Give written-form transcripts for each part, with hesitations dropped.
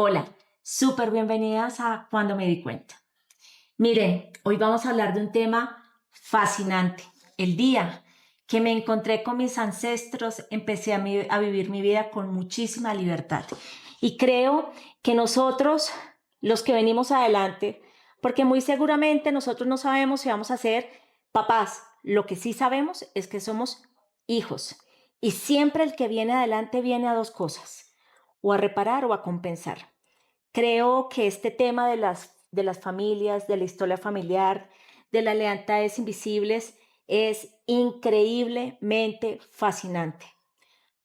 Hola, súper bienvenidas a Cuando me di cuenta. Miren, hoy vamos a hablar de un tema fascinante. El día que me encontré con mis ancestros, empecé a vivir mi vida con muchísima libertad. Y creo que nosotros, los que venimos adelante, porque muy seguramente nosotros no sabemos si vamos a ser papás, lo que sí sabemos es que somos hijos. Y siempre el que viene adelante viene a dos cosas, o a reparar o a compensar. Creo que este tema de las familias, de la historia familiar, de las lealtades invisibles, es increíblemente fascinante,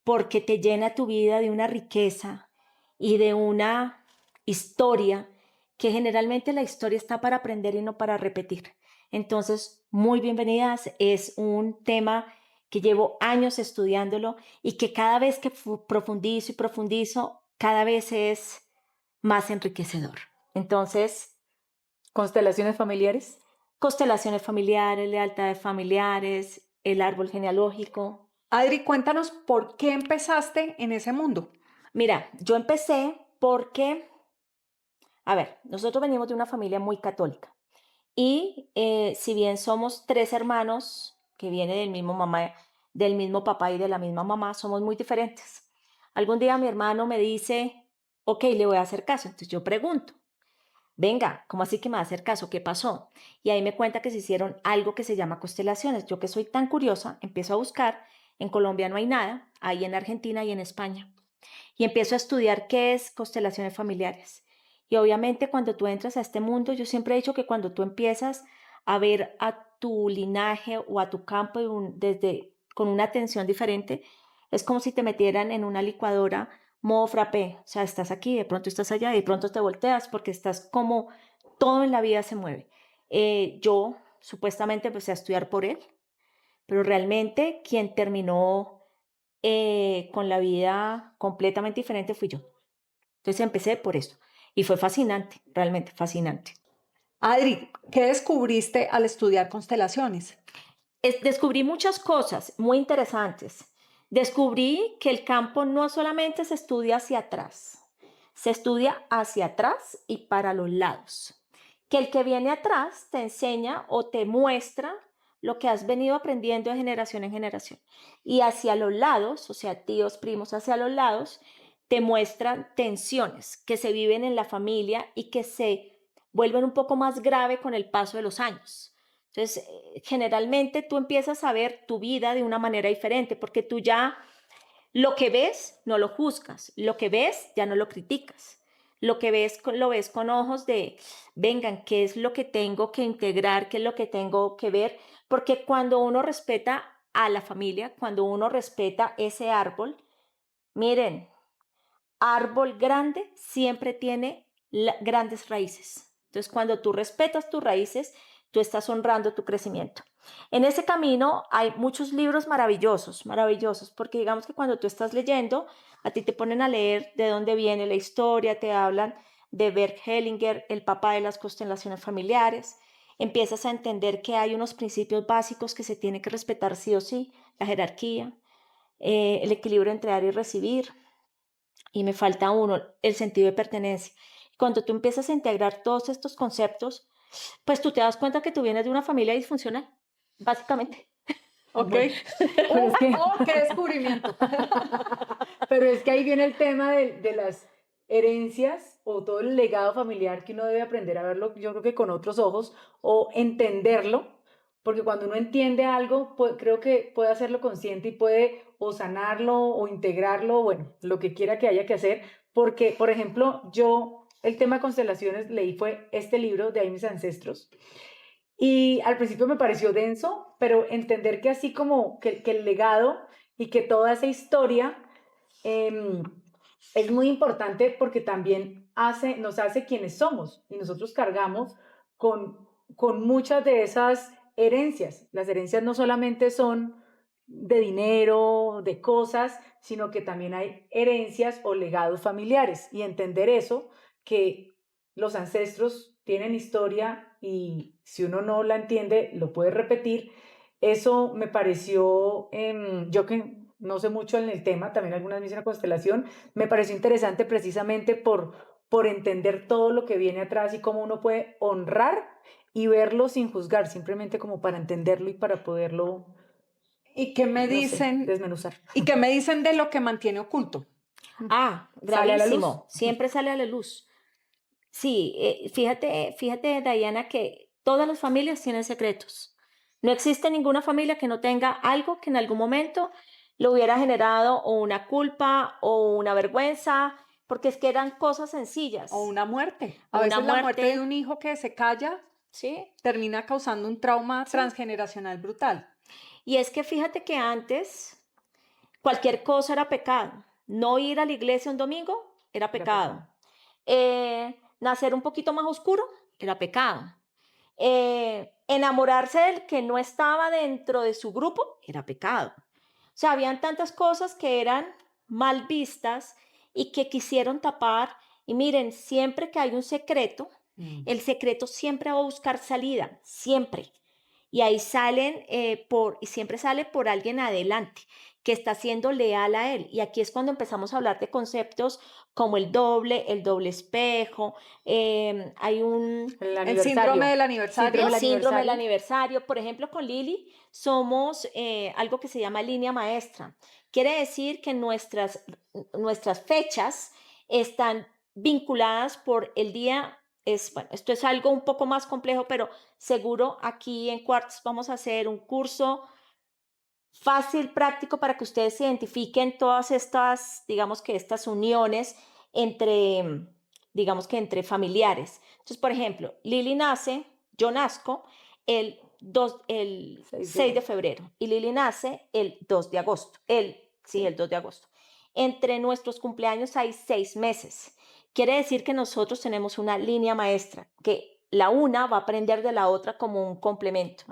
porque te llena tu vida de una riqueza y de una historia que generalmente la historia está para aprender y no para repetir. Entonces, muy bienvenidas. Es un tema que llevo años estudiándolo y que cada vez que profundizo y profundizo, cada vez es más enriquecedor. Entonces, ¿Constelaciones familiares? constelaciones familiares, lealtades familiares, el árbol genealógico. Adri, cuéntanos por qué empezaste en ese mundo. Mira, yo empecé porque, a ver, nosotros venimos de una familia muy católica y si bien somos tres hermanos que vienen del mismo mamá, del mismo papá y de la misma mamá, somos muy diferentes. Algún día mi hermano me dice, ok, le voy a hacer caso. Entonces yo pregunto, venga, ¿cómo así que me va a hacer caso? ¿Qué pasó? Y ahí me cuenta que se hicieron algo que se llama constelaciones. Yo que soy tan curiosa, empiezo a buscar. En Colombia no hay nada, hay en Argentina y en España. Y empiezo a estudiar qué es constelaciones familiares. Y obviamente cuando tú entras a este mundo, yo siempre he dicho que cuando tú empiezas a ver a tu linaje o a tu campo desde, con una atención diferente, es como si te metieran en una licuadora modo frappé. O sea, estás aquí, de pronto estás allá, y de pronto te volteas porque estás como todo en la vida se mueve. Yo supuestamente empecé a estudiar por él, pero realmente quien terminó con la vida completamente diferente fui yo. Entonces empecé por eso. Y fue fascinante, realmente fascinante. Adri, ¿qué descubriste al estudiar constelaciones? Descubrí muchas cosas muy interesantes. Descubrí que el campo no solamente se estudia hacia atrás, se estudia hacia atrás y para los lados. Que el que viene atrás te enseña o te muestra lo que has venido aprendiendo de generación en generación. Y hacia los lados, o sea, tíos, primos, hacia los lados, te muestran tensiones que se viven en la familia y que se vuelven un poco más grave con el paso de los años. Entonces, generalmente tú empiezas a ver tu vida de una manera diferente, porque tú ya lo que ves no lo juzgas, lo que ves ya no lo criticas, lo que ves lo ves con ojos de, vengan, ¿qué es lo que tengo que integrar? ¿Qué es lo que tengo que ver? Porque cuando uno respeta a la familia, cuando uno respeta ese árbol, miren, árbol grande siempre tiene grandes raíces. Entonces, cuando tú respetas tus raíces, tú estás honrando tu crecimiento. En ese camino hay muchos libros maravillosos, maravillosos, porque digamos que cuando tú estás leyendo, a ti te ponen a leer de dónde viene la historia, te hablan de Bert Hellinger, el papá de las constelaciones familiares, empiezas a entender que hay unos principios básicos que se tienen que respetar sí o sí, la jerarquía, el equilibrio entre dar y recibir, y me falta uno, el sentido de pertenencia. Cuando tú empiezas a integrar todos estos conceptos, pues tú te das cuenta que tú vienes de una familia disfuncional, básicamente. Ok. Bueno, pero es que ¡Oh, qué descubrimiento! Pero es que ahí viene el tema de las herencias o todo el legado familiar que uno debe aprender a verlo, yo creo que con otros ojos o entenderlo, porque cuando uno entiende algo, creo que puede hacerlo consciente y puede o sanarlo o integrarlo, bueno, lo que quiera que haya que hacer, porque, por ejemplo, yo el tema de constelaciones leí fue este libro de ahí mis ancestros. Y al principio me pareció denso, pero entender que así como que el legado y que toda esa historia eh, es muy importante porque también nos hace quienes somos y nosotros cargamos con muchas de esas herencias. Las herencias no solamente son de dinero, de cosas, sino que también hay herencias o legados familiares y entender eso, que los ancestros tienen historia y si uno no la entiende, lo puede repetir. Eso me pareció, yo que no sé mucho en el tema, también algunas me dicen la constelación, me pareció interesante precisamente por entender todo lo que viene atrás y cómo uno puede honrar y verlo sin juzgar, simplemente como para entenderlo y para poderlo, ¿Y qué me no sé, dicen? desmenuzar. ¿Y qué me dicen de lo que mantiene oculto? Ah, ¿Sale a la luz? gravísimo, siempre sale a la luz. Sí, fíjate, Diana, que todas las familias tienen secretos. No existe ninguna familia que no tenga algo que en algún momento le hubiera generado o una culpa o una vergüenza, porque es que eran cosas O sencillas. una muerte. O A una veces la muerte de muerte, un hijo que se calla ¿sí? termina causando un trauma Sí. transgeneracional brutal. Y es que fíjate que antes cualquier cosa era pecado. No ir a la iglesia un domingo era Era pecado. pecado. Nacer un poquito más oscuro era pecado. Enamorarse del que no estaba dentro de su grupo era pecado. O sea, habían tantas cosas que eran mal vistas y que quisieron tapar. Y miren, siempre que hay un secreto, el secreto siempre va a buscar salida, siempre. Y ahí salen y siempre sale por alguien adelante que está siendo leal a él. Y aquí es cuando empezamos a hablar de conceptos como el doble espejo. Hay un El El síndrome aniversario. del Síndrome aniversario. del síndrome del aniversario. aniversario. Por ejemplo, con Lili somos algo que se llama línea maestra. Quiere decir que nuestras fechas están vinculadas por el día. Bueno, esto es algo un poco más complejo, pero seguro aquí en Quartz vamos a hacer un curso fácil, práctico, para que ustedes identifiquen todas estas, digamos que estas uniones entre, digamos que entre familiares. Entonces, por ejemplo, Lili nace, yo nazco el 6 6 de de febrero y Lili nace el 2 de agosto. Sí, sí. el 2 de agosto. Entre nuestros cumpleaños hay 6 meses. Quiere decir que nosotros tenemos una línea maestra, que la una va a aprender de la otra como un complemento.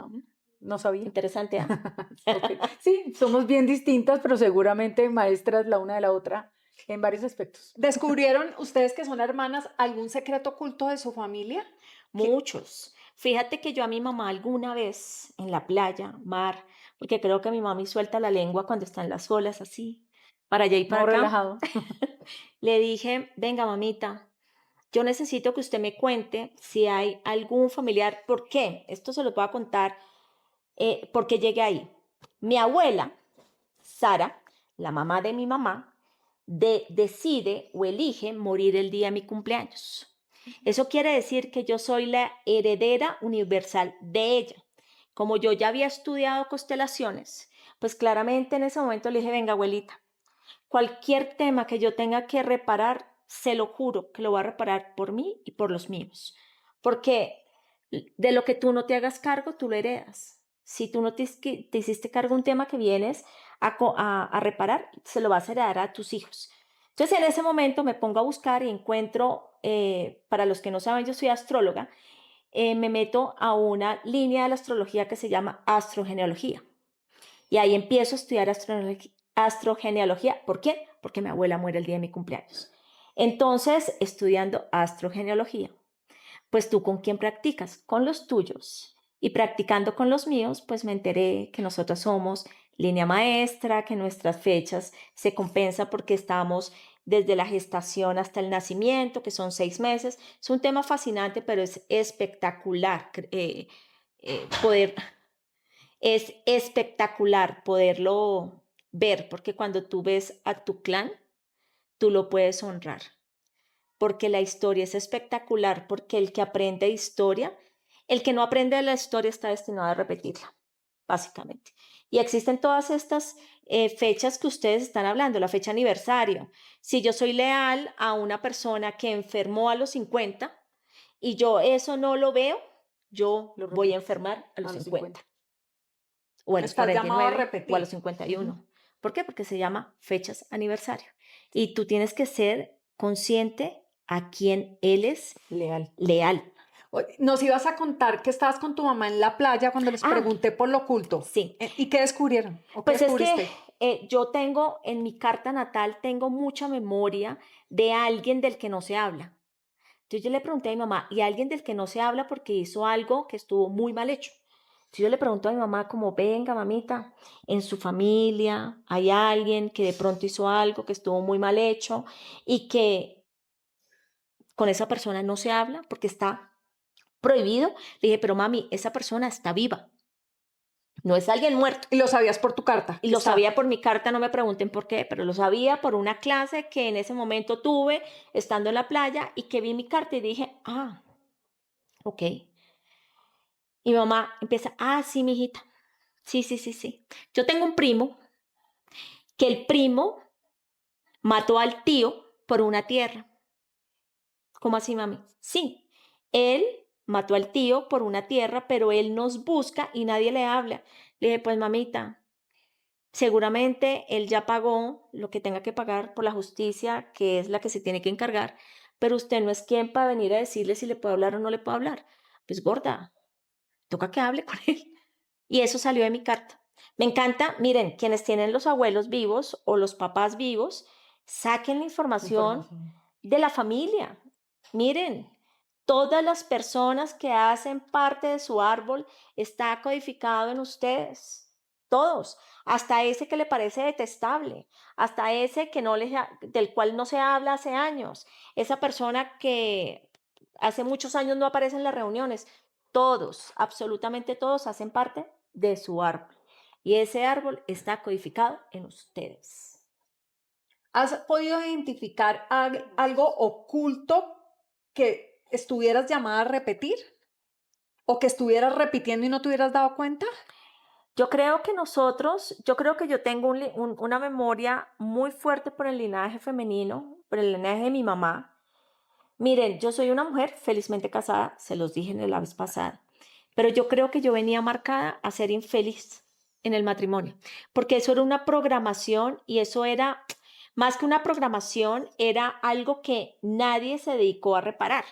No sabía. Interesante, ¿ah? Ok. Sí, somos bien distintas, pero seguramente maestras la una de la otra en varios aspectos. ¿Descubrieron ustedes que son hermanas algún secreto oculto de su familia? Muchos. Fíjate que yo a mi mamá alguna vez en la playa, mar, porque creo que mi mami suelta la lengua cuando están las olas así, para allá y para Modo acá, relajado. le dije, venga mamita, yo necesito que usted me cuente si hay algún familiar. ¿Por qué? Esto se lo voy a contar porque llegué ahí. Mi abuela, Sara, la mamá de mi mamá, decide o elige morir el día de mi cumpleaños. Eso quiere decir que yo soy la heredera universal de ella. Como yo ya había estudiado constelaciones, pues claramente en ese momento le dije, venga abuelita, cualquier tema que yo tenga que reparar, se lo juro que lo voy a reparar por mí y por los míos. Porque de lo que tú no te hagas cargo, tú lo heredas. Si tú no te hiciste cargo de un tema que vienes a reparar, se lo vas a heredar a tus hijos. Entonces, en ese momento me pongo a buscar y encuentro, para los que no saben, yo soy astróloga, me meto a una línea de la astrología que se llama astrogenealogía. Y ahí empiezo a estudiar astrogenealogía. ¿Por qué? Porque mi abuela muere el día de mi cumpleaños. Entonces, estudiando astrogenealogía, pues tú con quién practicas, con los tuyos. Y practicando con los míos, pues me enteré que nosotros somos línea maestra, que nuestras fechas se compensa porque estamos desde la gestación hasta el nacimiento, que son 6 meses. Es un tema fascinante, pero es espectacular poder, es espectacular poderlo ver, porque cuando tú ves a tu clan, tú lo puedes honrar porque la historia es espectacular, porque el que aprende historia, el que no aprende la historia está destinado a repetirla, básicamente. Y existen todas estas fechas que ustedes están hablando, la fecha aniversario. Si yo soy leal a una persona que enfermó a los 50 y yo eso no lo veo, yo Lo voy a repites enfermar a a los los 50 50. o a los Estás cuarenta y llamado a nueve o a los repetir. 51. ¿Por qué? Porque se llama fechas aniversario. Y tú tienes que ser consciente a quién él es Leal. leal. Nos ibas a contar que estabas con tu mamá en la playa cuando les Ah, pregunté por lo oculto. sí. ¿Y qué descubrieron? ¿O qué Pues es que descubriste? yo tengo en mi carta natal, tengo mucha memoria de alguien del que no se habla. Entonces yo le pregunté a mi mamá, ¿y alguien del que no se habla porque hizo algo que estuvo muy mal hecho? Entonces yo le pregunto a mi mamá como, venga mamita, en su familia hay alguien que de pronto hizo algo que estuvo muy mal hecho y que con esa persona no se habla porque está prohibido. Le dije, pero mami, esa persona está viva, no es alguien muerto. Y lo sabías por tu carta, Y que lo está. sabía por mi carta, no me pregunten por qué, pero lo sabía por una clase que en ese momento tuve estando en la playa y que vi mi carta y dije, ah, ok. Y mi mamá empieza, ah, sí, mijita, sí, sí, sí, sí. Yo tengo un primo que el primo mató al tío por una tierra. ¿Cómo así, mami? Sí, él mató al tío por una tierra, pero él nos busca y nadie le habla. Le dije, pues mamita, seguramente él ya pagó lo que tenga que pagar por la justicia, que es la que se tiene que encargar, pero usted no es quien para venir a decirle si le puedo hablar o no le puedo hablar. Pues gorda, toca que hable con él. Y eso salió de mi carta. Me encanta, miren, quienes tienen los abuelos vivos o los papás vivos, saquen la información Información. de la familia. Miren, todas las personas que hacen parte de su árbol está codificado en ustedes. Todos, hasta ese que le parece detestable, hasta ese que no les del cual no se habla hace años, esa persona que hace muchos años no aparece en las reuniones. Todos, absolutamente todos hacen parte de su árbol. Y ese árbol está codificado en ustedes. ¿Has podido identificar algo oculto que estuvieras llamada a repetir? ¿O que estuvieras repitiendo y no te hubieras dado cuenta? Yo creo que yo tengo una memoria muy fuerte por el linaje femenino, por el linaje de mi mamá. Miren, yo soy una mujer felizmente casada, se los dije en la vez pasada, pero yo creo que yo venía marcada a ser infeliz en el matrimonio, porque eso era una programación y eso era, más que una programación, era algo que nadie se dedicó a reparar,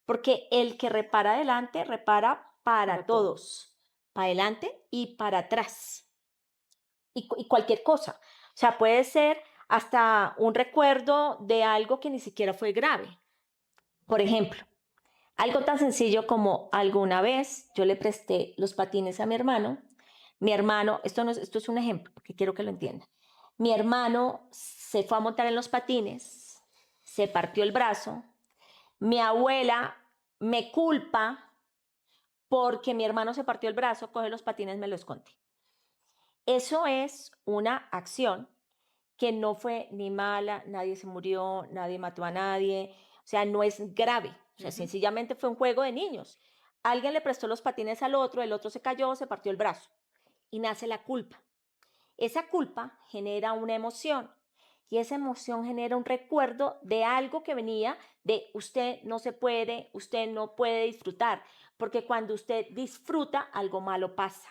porque el que repara adelante, repara para Para todo. todos, para adelante y para atrás y cualquier cosa. O sea, puede ser hasta un recuerdo de algo que ni siquiera fue grave. Por ejemplo, algo tan sencillo como alguna vez yo le presté los patines a mi hermano. Mi hermano, esto, no es, esto es un ejemplo, porque quiero que lo entiendan. Mi hermano se fue a montar en los patines, se partió el brazo. Mi abuela me culpa porque mi hermano se partió el brazo, coge los patines, me lo esconde. Eso es una acción que no fue ni mala, nadie se murió, nadie mató a nadie, o sea, no es grave, o sea, Ujú. sencillamente fue un juego de niños. Alguien le prestó los patines al otro, el otro se cayó, se partió el brazo y nace la culpa. Esa culpa genera una emoción y esa emoción genera un recuerdo de algo que venía de usted no se puede, usted no puede disfrutar, porque cuando usted disfruta, algo malo pasa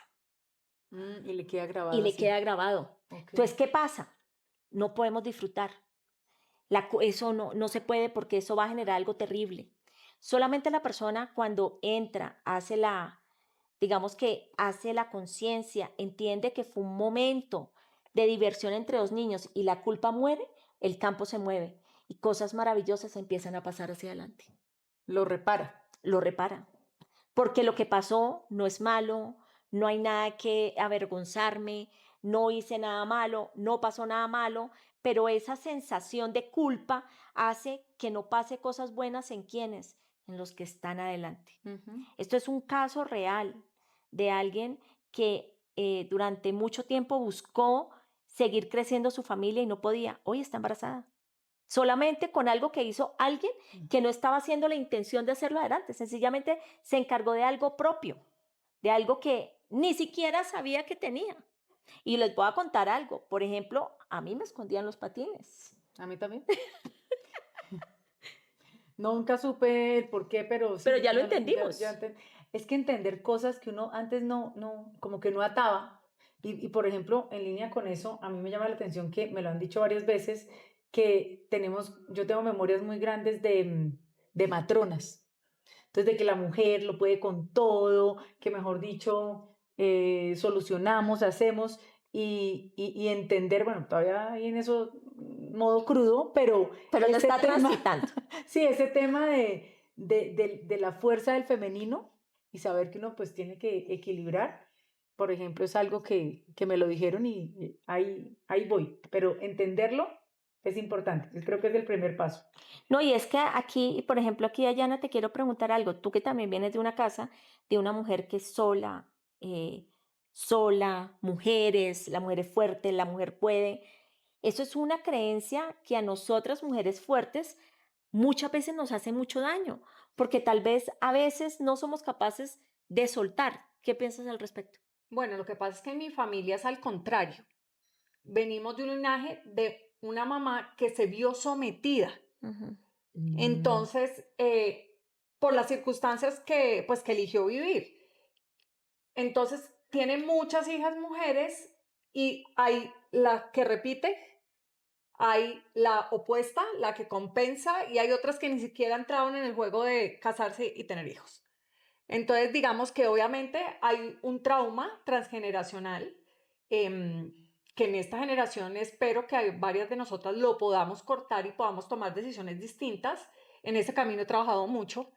Y le queda y grabado le así. queda grabado. Ok. Entonces, ¿qué pasa? No podemos disfrutar. Eso no se puede porque eso va a generar algo terrible. Solamente la persona cuando entra, digamos que hace la conciencia, entiende que fue un momento de diversión entre dos niños y la culpa muere, el campo se mueve y cosas maravillosas empiezan a pasar hacia adelante. Lo repara. Lo repara. Porque lo que pasó no es malo, no hay nada que avergonzarme, no hice nada malo, no pasó nada malo, pero esa sensación de culpa hace que no pase cosas buenas en quienes, en los que están adelante. Ujú. Esto es un caso real de alguien que durante mucho tiempo buscó seguir creciendo su familia y no podía. Hoy está embarazada. Solamente con algo que hizo alguien que no estaba haciendo la intención de hacerlo adelante. Sencillamente se encargó de algo propio, de algo que ni siquiera sabía que tenía. Y les voy a contar algo. Por ejemplo, a mí me escondían los patines. A mí también. Nunca supe el por qué, pero Pero sí, ya lo ya entendimos. es que entender cosas que uno antes como que no ataba. Y por ejemplo, en línea con eso, a mí me llama la atención que me lo han dicho varias veces, que yo tengo memorias muy grandes de matronas. Entonces, de que la mujer lo puede con todo, que mejor dicho, solucionamos, hacemos y entender, bueno, todavía ahí en eso modo crudo, pero Pero lo ese está tema, transitando. sí, ese tema de la fuerza del femenino y saber que uno pues tiene que equilibrar, por ejemplo, es algo que me lo dijeron y ahí voy, pero entenderlo Es importante. Yo creo que es el primer paso. No, y es que aquí, por ejemplo, aquí, Dayana, te quiero preguntar algo. Tú que también vienes de una casa de una mujer que es sola, sola, mujeres, la mujer es fuerte, la mujer puede. Eso es una creencia que a nosotras, mujeres fuertes, muchas veces nos hace mucho daño, porque tal vez a veces no somos capaces de soltar. ¿Qué piensas al respecto? Bueno, lo que pasa es que en mi familia es al contrario. Venimos de un linaje de una mamá que se vio sometida. Ujú. Entonces, por las circunstancias que, pues, que eligió vivir. Entonces, tiene muchas hijas mujeres y hay la que repite, hay la opuesta, la que compensa y hay otras que ni siquiera entraron en el juego de casarse y tener hijos. Entonces, digamos que obviamente hay un trauma transgeneracional em, que en esta generación espero que varias de nosotras lo podamos cortar y podamos tomar decisiones distintas. En ese camino he trabajado mucho,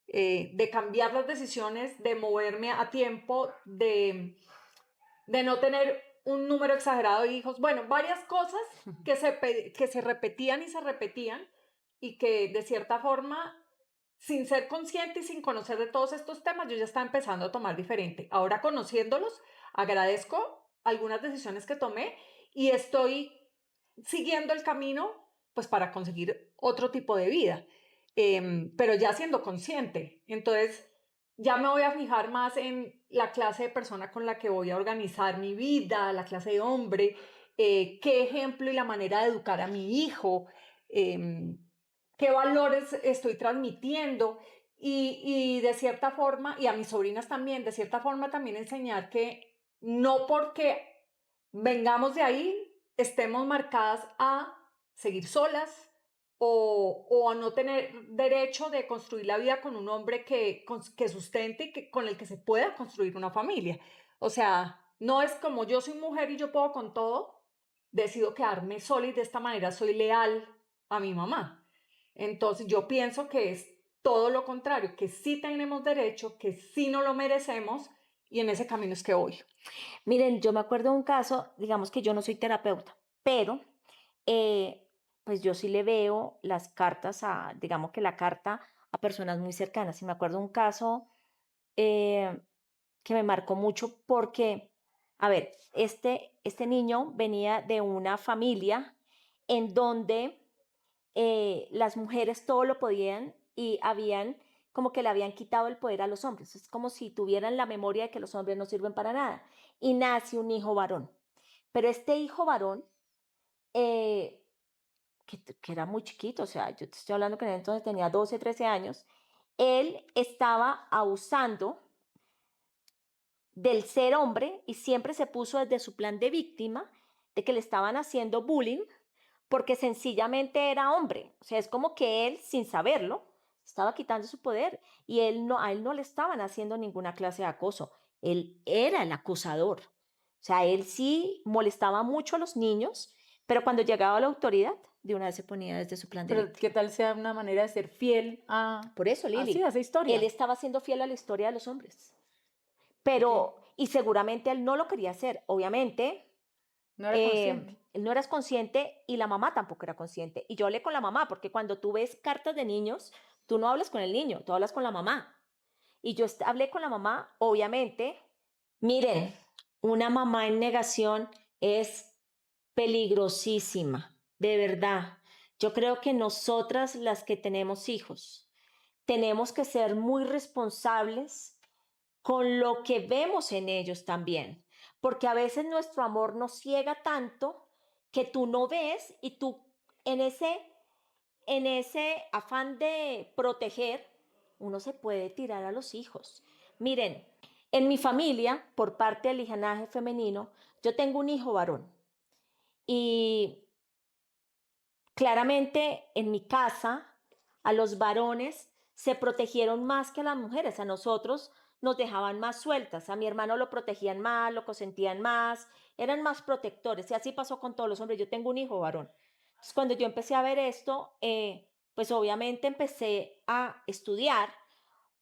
de cambiar las decisiones, de moverme a tiempo, de no tener un número exagerado de hijos. Bueno, varias cosas que se repetían y se repetían y que de cierta forma, sin ser consciente y sin conocer de todos estos temas, yo ya estaba empezando a tomar diferente. Ahora conociéndolos, agradezco algunas decisiones que tomé y estoy siguiendo el camino pues para conseguir otro tipo de vida, pero ya siendo consciente. Entonces, ya me voy a fijar más en la clase de persona con la que voy a organizar mi vida, la clase de hombre, qué ejemplo y la manera de educar a mi hijo, qué valores estoy transmitiendo y de cierta forma, y a mis sobrinas también, de cierta forma también enseñar que no porque vengamos de ahí estemos marcadas a seguir solas o a no tener derecho de construir la vida con un hombre que sustente y con el que se pueda construir una familia. O sea, no es como yo soy mujer y yo puedo con todo, decido quedarme sola y de esta manera soy leal a mi mamá. Entonces yo pienso que es todo lo contrario, que sí tenemos derecho, que sí no lo merecemos y en ese camino es que voy. Miren, yo me acuerdo de un caso, digamos que yo no soy terapeuta, pero pues yo sí le veo las cartas a, digamos que la carta a personas muy cercanas. Y me acuerdo de un caso eh, que me marcó mucho porque, a ver, este niño venía de una familia en donde las mujeres todo lo podían y habían como que le habían quitado el poder a los hombres. Es como si tuvieran la memoria de que los hombres no sirven para nada. Y nace un hijo varón. Pero este hijo varón, eh, que era muy chiquito, o sea, yo te estoy hablando que en ese entonces tenía 12, 13 años, él estaba abusando del ser hombre y siempre se puso desde su plan de víctima de que le estaban haciendo bullying porque sencillamente era hombre. O sea, es como que él, sin saberlo, estaba quitando su poder y a él no le estaban haciendo ninguna clase de acoso. Él era el acosador. O sea, él sí molestaba mucho a los niños, pero cuando llegaba a la autoridad, de una vez se ponía desde su plan de Pero víctima. qué tal sea una manera de ser fiel Por eso, sí, a Lili, esa él historia. estaba siendo fiel a la historia de los hombres. Ok. Pero, y seguramente él no lo quería hacer. Obviamente, No era consciente. él no era consciente y la mamá tampoco era consciente. Y yo hablé con la mamá, porque cuando tú ves cartas de niños, tú no hablas con el niño, tú hablas con la mamá. Y yo hablé con la mamá, obviamente. Miren, una mamá en negación es peligrosísima, de verdad. Yo creo que nosotras las que tenemos hijos, tenemos que ser muy responsables con lo que vemos en ellos también, porque a veces nuestro amor nos ciega tanto que tú no ves y tú en ese afán de proteger, uno se puede tirar a los hijos. Miren, en mi familia, por parte del linaje femenino, yo tengo un hijo varón y claramente en mi casa a los varones se protegieron más que a las mujeres, a nosotros nos dejaban más sueltas, a mi hermano lo protegían más, lo consentían más, eran más protectores y así pasó con todos los hombres. Yo tengo un hijo varón. Entonces, cuando yo empecé a ver esto, pues obviamente empecé a estudiar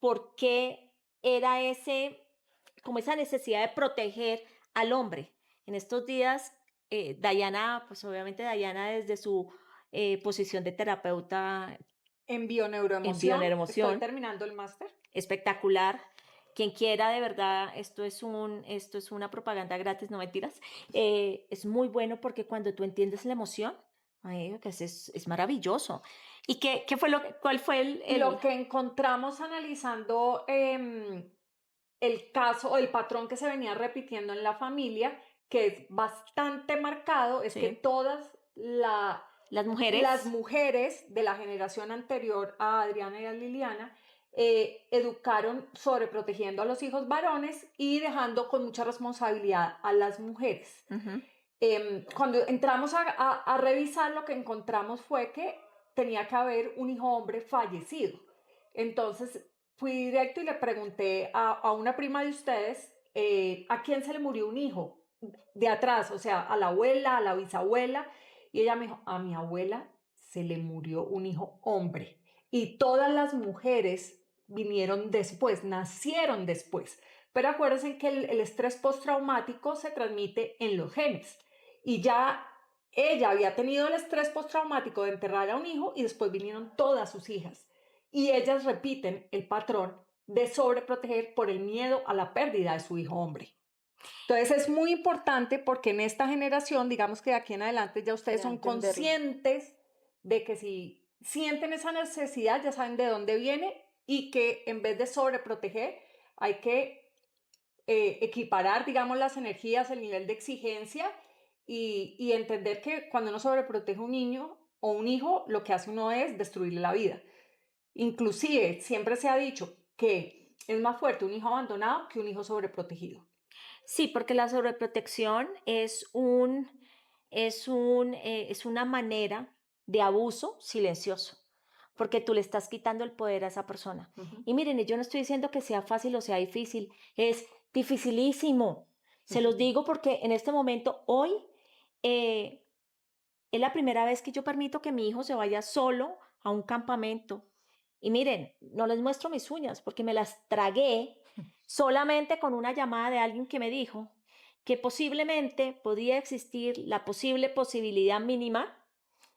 por qué era como esa necesidad de proteger al hombre. En estos días, Dayana, pues obviamente Dayana desde su posición de terapeuta En en bioneuroemoción, estoy bioneuroemoción. terminando el máster. Espectacular. Quien quiera, de verdad, esto es una propaganda gratis, no mentiras. Es muy bueno porque cuando tú entiendes la emoción, ay, que es maravilloso. ¿Y qué fue cuál fue Lo que encontramos analizando el caso o el patrón que se venía repitiendo en la familia, que es bastante marcado, es que Sí. todas las las mujeres? mujeres de la generación anterior a Adriana y a Liliana educaron sobreprotegiendo a los hijos varones y dejando con mucha responsabilidad a las mujeres. Ujú. Cuando entramos a revisar, lo que encontramos fue que tenía que haber un hijo hombre fallecido. Entonces fui directo y le pregunté a una prima de ustedes a quién se le murió un hijo de atrás, o sea, a la abuela, a la bisabuela, y ella me dijo, a mi abuela se le murió un hijo hombre. Y todas las mujeres vinieron después, nacieron después. Pero acuérdense que el estrés postraumático se transmite en los genes. Y ya ella había tenido el estrés postraumático de enterrar a un hijo y después vinieron todas sus hijas. Y ellas repiten el patrón de sobreproteger por el miedo a la pérdida de su hijo hombre. Entonces es muy importante porque en esta generación, digamos que de aquí en adelante ya ustedes Para son entenderlo. conscientes de que si sienten esa necesidad ya saben de dónde viene y que en vez de sobreproteger hay que equiparar, digamos, las energías, el nivel de exigencia y entender que cuando uno sobreprotege a un niño o un hijo, lo que hace uno es destruirle la vida. Inclusive, siempre se ha dicho que es más fuerte un hijo abandonado que un hijo sobreprotegido. Sí, porque la sobreprotección es una manera de abuso silencioso, porque tú le estás quitando el poder a esa persona. Ujú. Y miren, yo no estoy diciendo que sea fácil o sea difícil, es dificilísimo. Se los digo porque en este momento, hoy, eh, es la primera vez que yo permito que mi hijo se vaya solo a un campamento. Y miren, no les muestro mis uñas porque me las tragué solamente con una llamada de alguien que me dijo que posiblemente podía existir la posibilidad mínima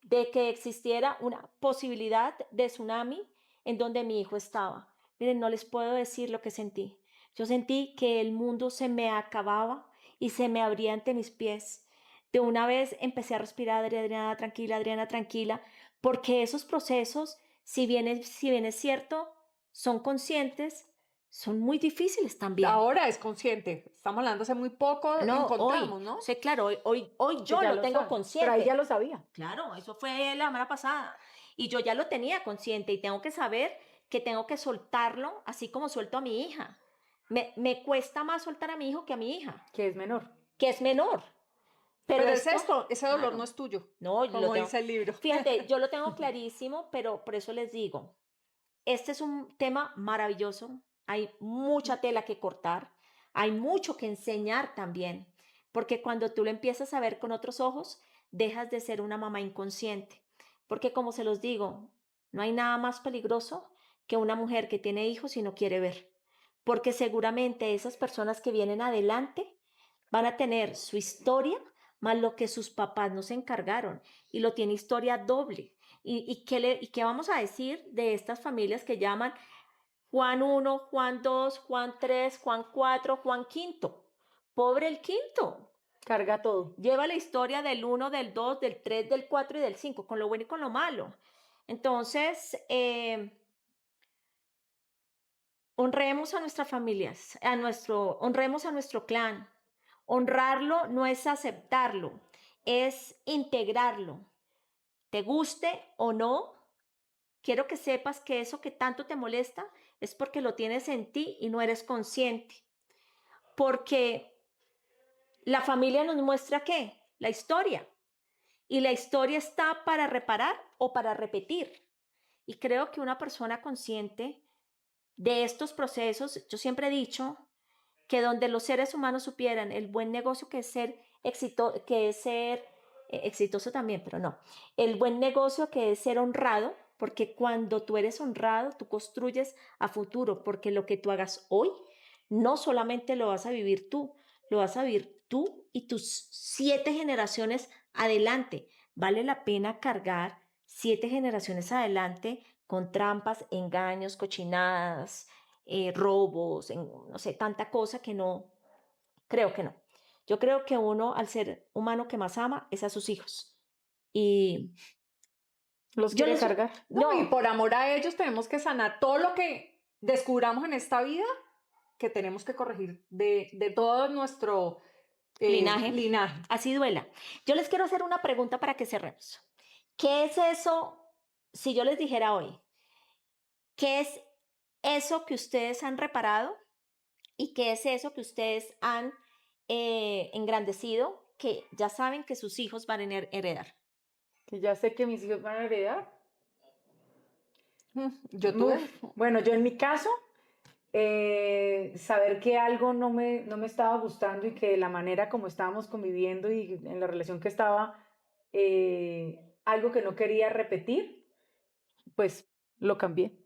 de que existiera una posibilidad de tsunami en donde mi hijo estaba. Miren, no les puedo decir lo que sentí. Yo sentí que el mundo se me acababa y se me abría ante mis pies. De una vez empecé a respirar, Adriana, tranquila, porque esos procesos, si bien es cierto, son conscientes, son muy difíciles también. Ahora es consciente. Estamos hablando hace muy poco, No, hoy, encontramos, ¿no? sí, claro, hoy Que yo ya lo lo tengo sabe. Pero ahí consciente. ya lo sabía. Claro, eso fue la semana pasada. Y yo ya lo tenía consciente y tengo que saber que tengo que soltarlo así como suelto a mi hija. Me cuesta más soltar a mi hijo que a mi hija, Que es menor. que es menor. Pero Pero es esto, esto, ese dolor no claro, es tuyo, no, lo como tengo. dice el libro. Fíjate, yo lo tengo clarísimo, pero por eso les digo, este es un tema maravilloso. Hay mucha tela que cortar, hay mucho que enseñar también, porque cuando tú lo empiezas a ver con otros ojos, dejas de ser una mamá inconsciente. Porque como se los digo, no hay nada más peligroso que una mujer que tiene hijos y no quiere ver. Porque seguramente esas personas que vienen adelante van a tener su historia más lo que sus papás no se encargaron y lo tiene historia doble. ¿Y qué vamos a decir de estas familias que llaman Juan 1, Juan 2, Juan 3, Juan 4, Juan quinto? Pobre el quinto. Carga todo. Lleva la historia del 1, del 2, del 3, del 4 y del 5, con lo bueno y con lo malo. Entonces, honremos a nuestras familias, honremos a nuestro clan. Honrarlo no es aceptarlo, es integrarlo. Te guste o no, quiero que sepas que eso que tanto te molesta es porque lo tienes en ti y no eres consciente. Porque la familia nos muestra ¿qué? La historia. Y la historia está para reparar o para repetir. Y creo que una persona consciente de estos procesos, yo siempre he dicho que donde los seres humanos supieran el buen negocio que es ser exitoso también, pero no, el buen negocio que es ser honrado, porque cuando tú eres honrado, tú construyes a futuro, porque lo que tú hagas hoy, no solamente lo vas a vivir tú, lo vas a vivir tú y tus 7 generaciones adelante. Vale la pena cargar 7 generaciones adelante con trampas, engaños, cochinadas, robos, no sé, tanta cosa que no, creo que no. Yo creo que uno, al ser humano que más ama, es a sus hijos. Y Los yo quiere les, cargar. No, y no, por amor a ellos tenemos que sanar todo lo que descubramos en esta vida que tenemos que corregir de todo nuestro linaje, linaje. así duela. Yo les quiero hacer una pregunta para que cerremos. ¿Qué es eso, si yo les dijera hoy, qué es eso que ustedes han reparado y qué es eso que ustedes han engrandecido que ya saben que sus hijos van a heredar? Que ya sé que mis hijos van a heredar. Yo tuve, Bueno, yo en mi caso, saber que algo no me estaba gustando y que la manera como estábamos conviviendo y en la relación que estaba, algo que no quería repetir, pues lo cambié.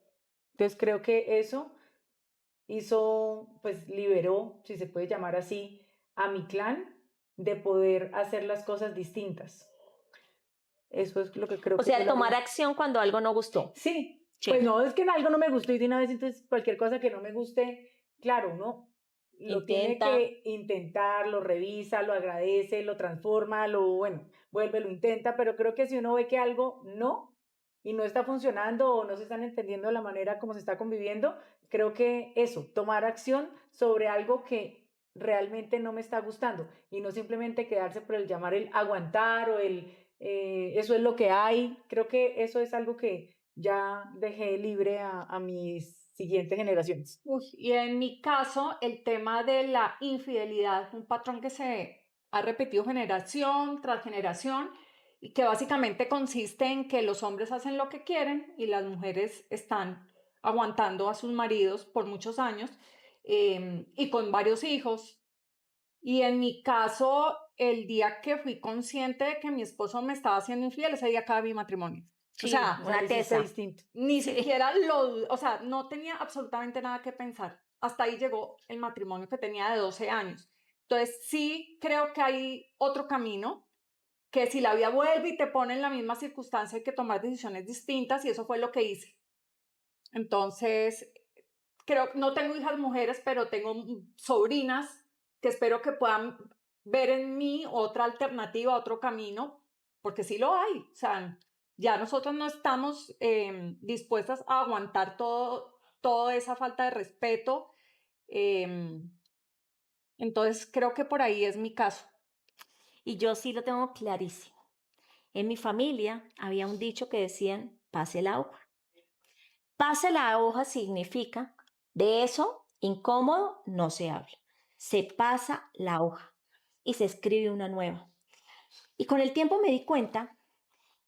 Entonces creo que eso hizo, pues liberó, si se puede llamar así, a mi clan de poder hacer las cosas distintas. Eso es lo que creo O que fue sea, la tomar primera. acción cuando algo no gustó. Sí, pues Sí. no, es que en algo no me gustó y de una vez, entonces cualquier cosa que no me guste, claro, uno lo tiene Intenta. que intentar, lo revisa, lo agradece, lo transforma, bueno, vuelve, lo intenta, pero creo que si uno ve que algo no y no está funcionando o no se están entendiendo de la manera como se está conviviendo, creo que eso, tomar acción sobre algo que realmente no me está gustando y no simplemente quedarse por el llamar el aguantar o el eso es lo que hay, creo que eso es algo que ya dejé libre a mis siguientes generaciones. y en mi caso, el tema de la infidelidad, un patrón que se ha repetido generación tras generación y que básicamente consiste en que los hombres hacen lo que quieren y las mujeres están aguantando a sus maridos por muchos años y con varios hijos. Y en mi caso, el día que fui consciente de que mi esposo me estaba haciendo infiel, ese día acabé mi matrimonio. O Sí, sea, O sea, una lo hiciste tesa. distinto. ni Sí. siquiera o sea, no tenía absolutamente nada que pensar. Hasta ahí llegó el matrimonio que tenía de 12 años. Entonces, sí creo que hay otro camino, que si la vida vuelve y te pone en la misma circunstancia hay que tomar decisiones distintas y eso fue lo que hice. Entonces, creo que no tengo hijas mujeres, pero tengo sobrinas que espero que puedan ver en mí otra alternativa, otro camino, porque sí lo hay. O sea, ya nosotros no estamos dispuestas a aguantar toda esa falta de respeto. Entonces, creo que por ahí es mi caso. Y yo sí lo tengo clarísimo. En mi familia había un dicho que decían, pase la hoja. Pase la hoja significa, de eso incómodo no se habla. Se pasa la hoja y se escribe una nueva. Y con el tiempo me di cuenta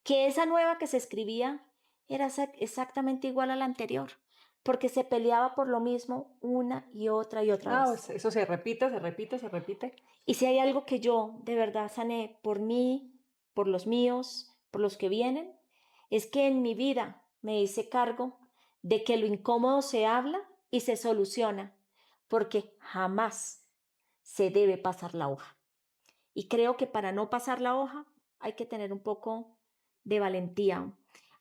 que esa nueva que se escribía era exactamente igual a la anterior, porque se peleaba por lo mismo una y otra Ah, vez. pues eso se repite, se repite, se repite. Y si hay algo que yo de verdad sané por mí, por los míos, por los que vienen, es que en mi vida me hice cargo de que lo incómodo se habla y se soluciona, porque jamás se debe pasar la hoja. Y creo que para no pasar la hoja hay que tener un poco de valentía,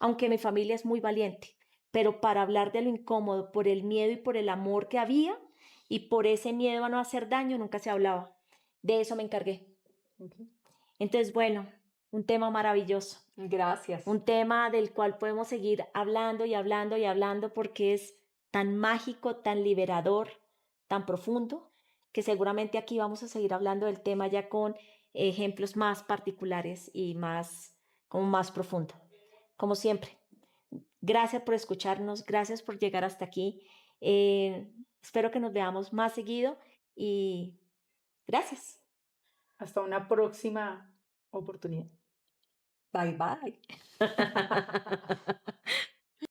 aunque mi familia es muy valiente, pero para hablar de lo incómodo, por el miedo y por el amor que había y por ese miedo a no hacer daño, nunca se hablaba. De eso me encargué. Okay. Entonces, bueno, un tema maravilloso, Gracias. un tema del cual podemos seguir hablando y hablando y hablando porque es tan mágico, tan liberador, tan profundo, que seguramente aquí vamos a seguir hablando del tema ya con ejemplos más particulares y más, como más profundo. Como siempre, gracias por escucharnos, gracias por llegar hasta aquí. Espero que nos veamos más seguido y gracias. Hasta una próxima oportunidad. Bye bye.